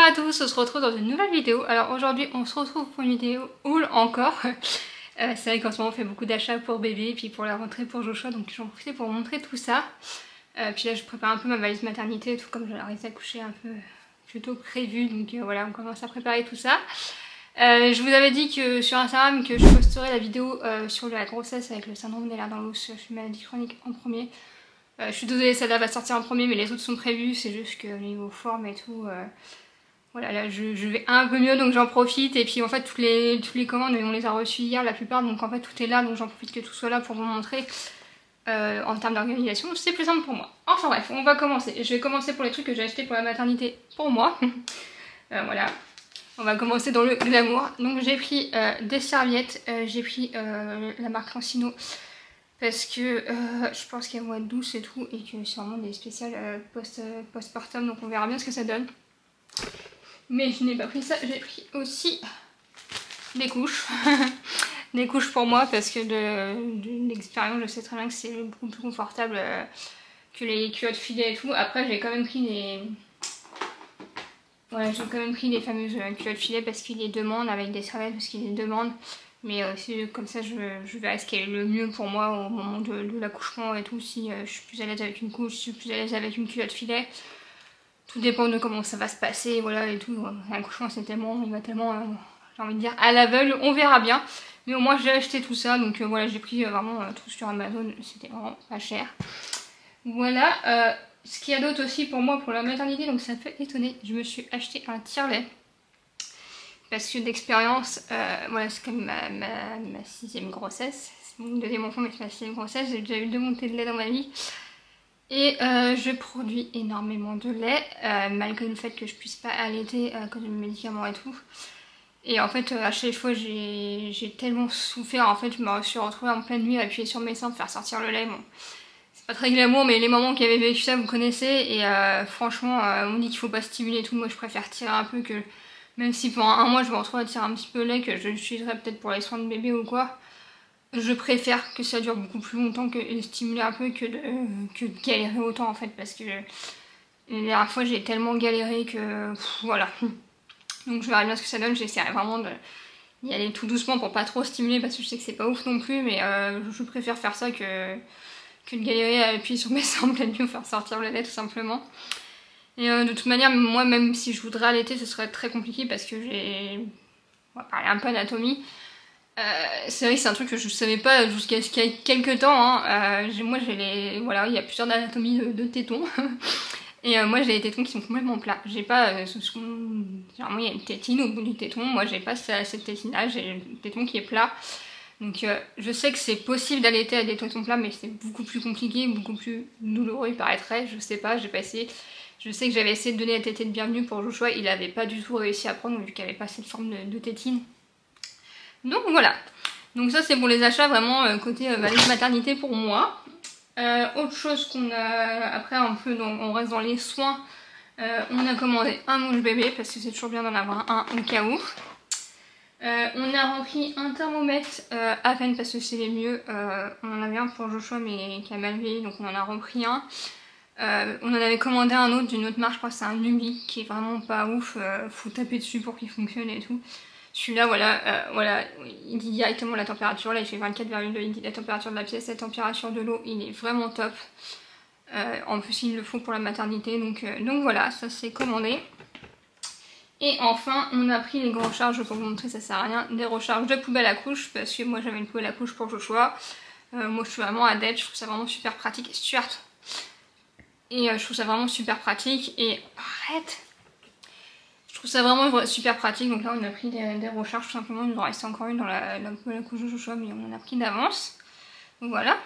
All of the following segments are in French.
à tous, on se retrouve dans une nouvelle vidéo. Alors aujourd'hui on se retrouve pour une vidéo haul encore. C'est vrai qu'en ce moment on fait beaucoup d'achats pour bébé et puis pour la rentrée pour Joshua, donc j'en profite pour vous montrer tout ça. Puis là je prépare un peu ma valise maternité et tout, comme je l'arrête à coucher un peu plus tôt que prévu, donc voilà, on commence à préparer tout ça. Je vous avais dit que sur Instagram que je posterai la vidéo sur la grossesse avec le syndrome des lèvres dans l'os, une maladie chronique en premier. Je suis désolée, celle-là va sortir en premier, mais les autres sont prévus, c'est juste que niveau forme et tout, voilà, là je vais un peu mieux, donc j'en profite. Et puis en fait toutes les commandes, on les a reçues hier la plupart, donc en fait tout est là, donc j'en profite que tout soit là pour vous montrer. En termes d'organisation, c'est plus simple pour moi. Enfin bref, on va commencer. Je vais commencer pour les trucs que j'ai achetés pour la maternité pour moi. Voilà, on va commencer dans le glamour. Donc j'ai pris des serviettes, j'ai pris la marque Lancino. Parce que je pense qu'il y a mois de douce et tout, et que c'est vraiment des spéciales postpartum, donc on verra bien ce que ça donne. Mais je n'ai pas pris ça, j'ai pris aussi des couches. Des couches pour moi, parce que de l'expérience, je sais très bien que c'est beaucoup plus confortable que les culottes filets et tout. Après, j'ai quand même pris des... Voilà, j'ai quand même pris les fameuses culottes filets parce qu'ils les demandent, avec des serviettes parce qu'ils les demandent. Mais c'est comme ça, je verrai ce qui est le mieux pour moi au moment de l'accouchement et tout. Si je suis plus à l'aise avec une couche, si je suis plus à l'aise avec une culotte filet. Tout dépend de comment ça va se passer, voilà, et tout. L'accouchement, c'est tellement, il va tellement, j'ai envie de dire, à l'aveugle, on verra bien. Mais au moins, j'ai acheté tout ça, donc voilà, j'ai pris vraiment tout sur Amazon, c'était vraiment pas cher. Voilà, ce qu'il y a d'autre aussi pour moi, pour la maternité, donc ça peut étonner, je me suis acheté un tire-lait. Parce que d'expérience, voilà, c'est comme ma 6e grossesse. C'est mon 2e enfant, mais c'est ma 6e grossesse. J'ai déjà eu 2 montées de lait dans ma vie. Et je produis énormément de lait, malgré le fait que je puisse pas allaiter à cause de mes médicaments et tout. Et en fait, à chaque fois, j'ai tellement souffert. En fait, je me suis retrouvée en pleine nuit à appuyer sur mes seins pour faire sortir le lait. Bon, c'est pas très glamour, mais les mamans qui avaient vécu ça, vous connaissez. Et franchement, on dit qu'il faut pas stimuler et tout. Moi, je préfère tirer un peu que... Même si pendant un mois je me retrouve à tirer un petit peu lait que je l'utiliserai peut-être pour les soins de bébé ou quoi, je préfère que ça dure beaucoup plus longtemps que stimuler un peu que de galérer autant en fait, parce que la dernière fois j'ai tellement galéré que voilà. Donc je verrai bien ce que ça donne, j'essaierai vraiment d'y aller tout doucement pour pas trop stimuler parce que je sais que c'est pas ouf non plus, mais je préfère faire ça que de galérer à appuyer sur mes seins en pleine nuit ou faire sortir le lait tout simplement. Et de toute manière, moi même si je voudrais allaiter, ce serait très compliqué parce que j'ai... On va parler un peu anatomie. C'est vrai que c'est un truc que je savais pas jusqu'à quelques temps. Hein. Moi j'ai les... Voilà, il y a plusieurs anatomies de tétons. Et moi j'ai les tétons qui sont complètement plats. J'ai pas... Généralement il y a une tétine au bout du téton. Moi j'ai pas cette tétine-là, j'ai le téton qui est plat. Donc je sais que c'est possible d'allaiter à des tétons plats, mais c'est beaucoup plus compliqué, beaucoup plus douloureux il paraîtrait. Je sais pas, j'ai pas essayé. Je sais que j'avais essayé de donner la tétée de bienvenue pour Joshua, il avait pas du tout réussi à prendre vu qu'il avait pas cette forme de tétine. Donc voilà. Donc ça c'est pour les achats vraiment côté valise maternité pour moi. Autre chose qu'on a, après un peu, on reste dans les soins, on a commandé un mouche bébé parce que c'est toujours bien d'en avoir un au cas où. On a rempli un thermomètre à peine parce que c'est les mieux. On en avait un pour Joshua mais qui a mal vieilli, donc on en a repris un. On en avait commandé un autre d'une autre marque, je crois que c'est un Nubi qui est vraiment pas ouf, faut taper dessus pour qu'il fonctionne et tout. Celui-là, voilà, il dit directement la température, là il fait 24,2, il dit la température de la pièce, la température de l'eau, il est vraiment top. En plus il le faut pour la maternité, donc voilà, ça c'est commandé. Et enfin, on a pris les gros recharges, pour vous montrer, ça sert à rien, des recharges de poubelle à couche, parce que moi j'avais une poubelle à couche pour Joshua. Moi je suis vraiment adepte, je trouve ça vraiment super pratique. Stuart. Et je trouve ça vraiment super pratique. Et arrête! Je trouve ça vraiment super pratique. Donc là on a pris des recharges tout simplement. Il nous en restait encore une dans la couche de Joshua, mais on en a pris d'avance. Donc voilà.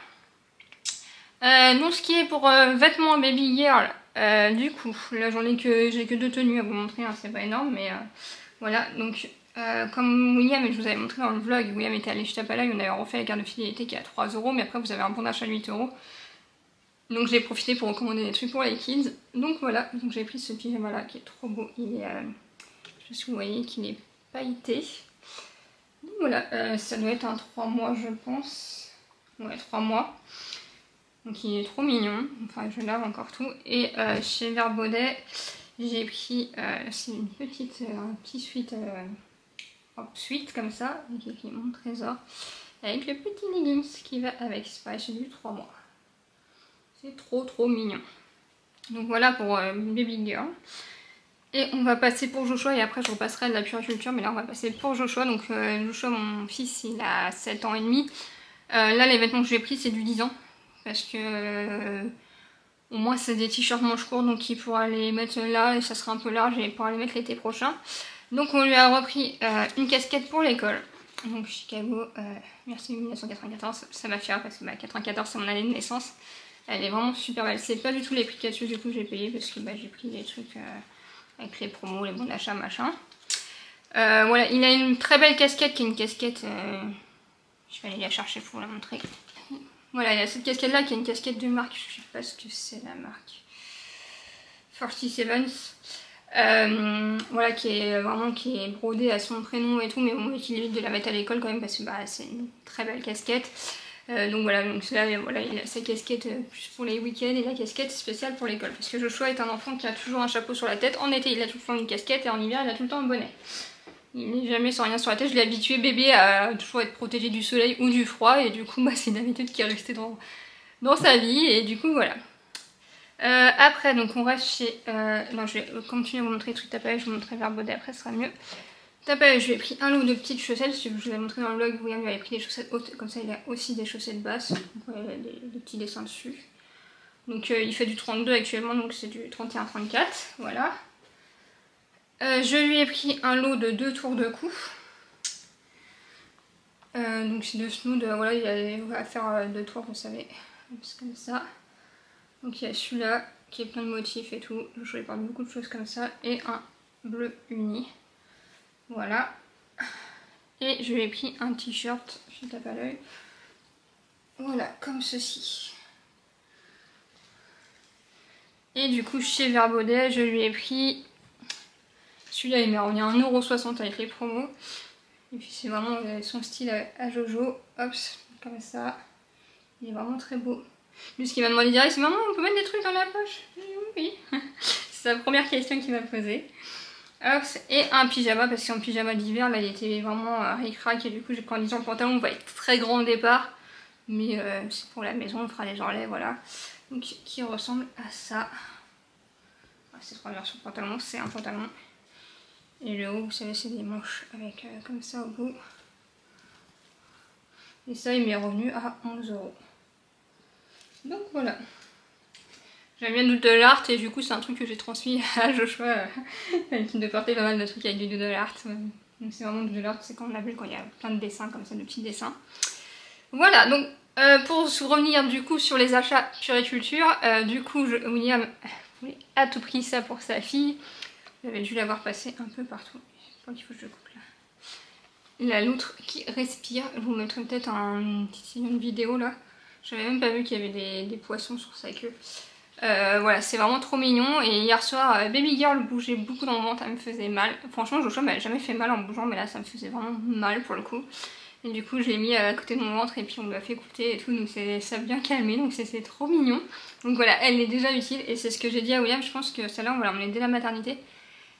Donc ce qui est pour vêtements baby girl, du coup, là j'ai que 2 tenues à vous montrer, hein, c'est pas énorme, mais voilà. Donc comme William, et je vous avais montré dans le vlog, William était allé chez Tapalay, on avait refait la carte de fidélité qui est à 3 €, mais après vous avez un bon d'achat à 8 €. Donc j'ai profité pour recommander des trucs pour les kids. Donc voilà, donc j'ai pris ce pyjama là qui est trop beau. Il est, je sais pas si vous voyez qu'il est pailleté. Donc voilà, ça doit être un 3 mois je pense. Ouais, 3 mois. Donc il est trop mignon. Enfin je lave encore tout. Et chez Verbaudet, J'ai pris, c'est une petite, un petit suite, suite comme ça, qui est écrit mon trésor, avec le petit leggings qui va avec, c'est pareil, j'ai eu 3 mois. C'est trop mignon. Donc voilà pour Baby Girl. Et on va passer pour Joshua et après je repasserai à de la puriculture, mais là on va passer pour Joshua. Donc Joshua, mon fils, il a 7 ans et demi. Là les vêtements que j'ai pris c'est du 10 ans. Parce que au moins c'est des t-shirts manches courtes, donc il pourra les mettre là et ça sera un peu large et il pourra les mettre l'été prochain. Donc on lui a repris une casquette pour l'école. Donc Chicago, merci 1994, ça m'a fait rire parce que 94 c'est mon année de naissance. Elle est vraiment super belle. C'est pas du tout les prix qu'il y a dessus, du coup j'ai payé parce que j'ai pris des trucs avec les promos, les bons d'achat, machin. Voilà, il a une très belle casquette qui est une casquette... je vais aller la chercher pour la montrer. Voilà, il y a cette casquette là qui est une casquette de marque, je sais pas ce que c'est la marque. 47. Voilà, qui est brodée à son prénom et tout, mais on évite de la mettre à l'école quand même parce que c'est une très belle casquette. Donc voilà, donc là, voilà, il a sa casquette plus pour les week-ends et la casquette spéciale pour l'école. Parce que Joshua est un enfant qui a toujours un chapeau sur la tête. En été, il a tout le temps une casquette et en hiver, il a tout le temps un bonnet. Il n'est jamais sans rien sur la tête. Je l'ai habitué bébé à toujours être protégé du soleil ou du froid. Et du coup, c'est une habitude qui est restée dans sa vie. Et du coup, voilà. Après, donc on reste chez... non, je vais continuer à vous montrer les trucs tapage. Je vous montrerai vers Baudet après, ce sera mieux. Tapage, je lui ai pris un lot de petites chaussettes. Je vous l'ai montré dans le vlog. William lui avait pris des chaussettes hautes. Comme ça, il a aussi des chaussettes basses. Donc, voilà, des petits dessins dessus. Donc, il fait du 32 actuellement. Donc, c'est du 31-34. Voilà. Je lui ai pris un lot de 2 tours de cou. Donc, c'est de snood. Voilà, il va faire 2 tours, vous savez. C'est comme ça. Donc, il y a celui-là qui est plein de motifs et tout. Je lui ai parlé beaucoup de choses comme ça. Et un bleu uni. Voilà. Et je lui ai pris un t-shirt, je tape à l'œil. Voilà, comme ceci. Et du coup, chez Verbaudet, je lui ai pris... Celui-là, il m'est revenu à 1,60 € avec les promos. Et puis c'est vraiment son style à Jojo. Hop, comme ça. Il est vraiment très beau. Lui, ce qu'il m'a demandé direct, c'est: maman, on peut mettre des trucs dans la poche? Oui. C'est la première question qu'il m'a posée. Hop, et un pyjama, parce qu'en pyjama d'hiver, là, il était vraiment ric-rac. Et du coup, j'ai pris un disant pantalon. On va être très grand au départ. Mais c'est pour la maison, on fera les enlèves, voilà. Donc, qui ressemble à ça. C'est 3 versions de pantalon, c'est un pantalon. Et le haut, vous savez, c'est des manches avec comme ça au bout. Et ça, il m'est revenu à 11 €. Donc voilà. J'aime bien du doodle art et du coup, c'est un truc que j'ai transmis à Joshua. De porter pas mal de trucs avec du doodle art. Donc c'est vraiment du doodle art, c'est quand on a vu quand il y a plein de dessins comme ça, de petits dessins. Voilà, donc pour revenir du coup sur les achats puriculture, du coup, William voulait à tout prix ça pour sa fille. J'avais dû l'avoir passé un peu partout. Je crois qu'il faut que je coupe là. La loutre qui respire. Je vous mettrai peut-être une vidéo là. J'avais même pas vu qu'il y avait des poissons sur sa queue. Voilà, c'est vraiment trop mignon. Et hier soir, Baby Girl bougeait beaucoup dans le ventre, ça me faisait mal. Franchement, Joshua m'a jamais fait mal en bougeant, mais là ça me faisait vraiment mal pour le coup. Et du coup, je l'ai mis à côté de mon ventre et puis on lui a fait écouter et tout. Donc ça a bien calmé, donc c'est trop mignon. Donc voilà, elle est déjà utile. Et c'est ce que j'ai dit à William, je pense que celle-là, on va l'emmener dès la maternité.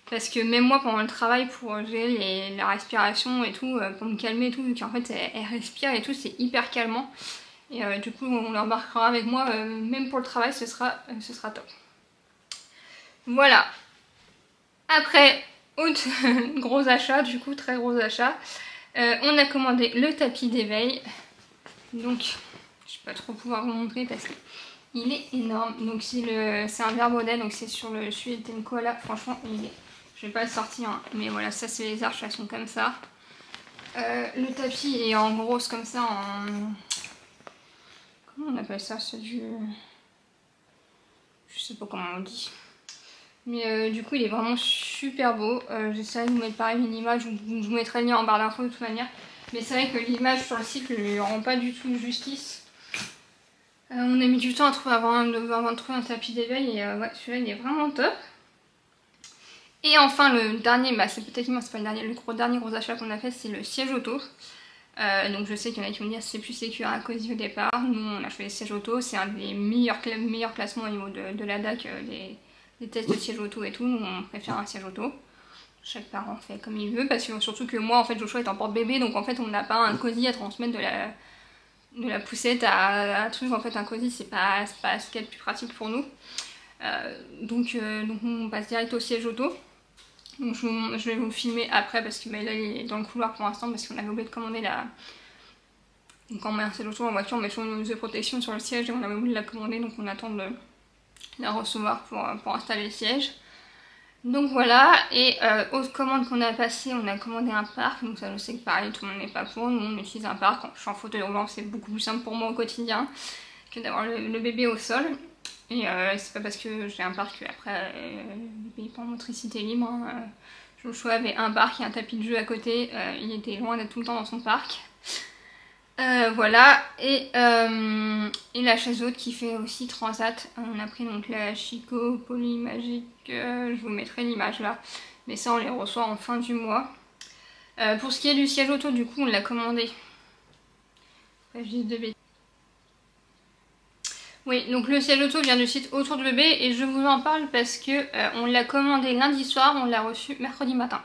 Parce que même moi, pendant le travail, pour gérer la respiration et tout, pour me calmer et tout, vu qu'en fait elle respire et tout, c'est hyper calmant. Et du coup, on le remarquera avec moi, même pour le travail, ce sera top. Voilà. Après, autre gros achat, du coup, très gros achat. On a commandé le tapis d'éveil. Donc, je vais pas trop pouvoir vous montrer parce qu'il est énorme. Donc, c'est un Verbaudet, donc c'est sur le Suede Koala. Franchement, je vais pas le sortir, hein. Mais voilà, ça c'est les arches, elles sont comme ça. Le tapis est en grosse comme ça, comment on appelle ça? C'est du... Je sais pas comment on dit. Mais du coup, il est vraiment super beau. J'essaierai de vous mettre pareil une image, je vous mettrai le lien en barre d'infos de toute manière. Mais c'est vrai que l'image sur le site ne lui rend pas du tout justice. On a mis du temps à trouver avant de trouver un tapis d'éveil et ouais, celui-là il est vraiment top. Et enfin le dernier, c'est peut-être moi, c'est pas le dernier, dernier gros achat qu'on a fait, c'est le siège auto. Donc je sais qu'il y en a qui vont dire c'est plus sécure à cause du départ. Nous on a choisi le siège auto, c'est un des meilleurs classements au niveau de la DAC déteste le siège auto et tout, donc on préfère un siège auto. Chaque parent fait comme il veut, parce que surtout que moi en fait Joshua est en porte-bébé, donc en fait on n'a pas un cosy à transmettre de la poussette à un truc. En fait un cosy c'est pas ce qui est le plus pratique pour nous. Donc on passe direct au siège auto. Donc je vais vous filmer après parce que là il est dans le couloir pour l'instant parce qu'on avait oublié de commander la... Donc quand on met un siège auto en voiture on met toujours une mesure de protection sur le siège et on avait oublié de la commander, donc on attend de la recevoir pour installer le siège. Donc voilà, et autre commande qu'on a passée, on a commandé un parc, donc ça je sais que pareil tout le monde n'est pas pour, nous on utilise un parc, quand je suis en fauteuil roulant c'est beaucoup plus simple pour moi au quotidien que d'avoir le bébé au sol. Et c'est pas parce que j'ai un parc qu'après le bébé est en motricité libre, hein. Joshua avait un parc et un tapis de jeu à côté, il était loin d'être tout le temps dans son parc. Voilà, et la chaise haute qui fait aussi transat. On a pris donc la Chico Polymagic, je vous mettrai l'image là, mais ça on les reçoit en fin du mois. Pour ce qui est du siège auto, du coup on l'a commandé. Pas juste de bêtises. Oui, donc le siège auto vient du site Autour du bébé et je vous en parle parce que on l'a commandé lundi soir, on l'a reçu mercredi matin.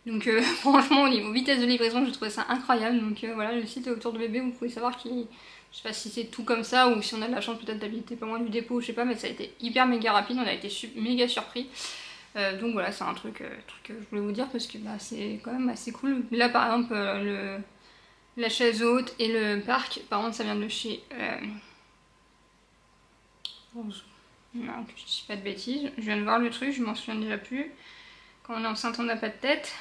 Donc franchement au niveau vitesse de livraison je trouvais ça incroyable. Donc voilà, le site est Autour du bébé, vous pouvez savoir qu'il... Je sais pas si c'est tout comme ça ou si on a de la chance peut-être d'habiter pas loin du dépôt, je sais pas, mais ça a été hyper méga rapide, on a été méga surpris. Donc voilà, c'est un truc que je voulais vous dire parce que bah, c'est quand même assez cool. Là par exemple la chaise haute et le parc, par contre ça vient de chez... Non, que je dis pas de bêtises, je viens de voir le truc, je m'en souviens déjà plus. Quand on est enceinte on n'a pas de tête.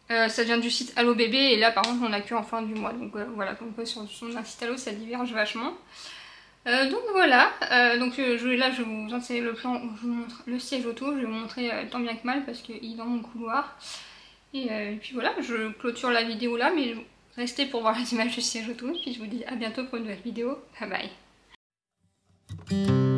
Ça vient du site Allo Bébé et là par contre on a que en fin du mois, donc voilà, comme quoi sur un site Allo ça diverge vachement. Donc voilà, là je vais vous installer le plan où je vous montre le siège auto, je vais vous montrer tant bien que mal parce qu'il est dans mon couloir. Et puis voilà, je clôture la vidéo là, mais restez pour voir les images du siège auto, puis je vous dis à bientôt pour une nouvelle vidéo, bye bye.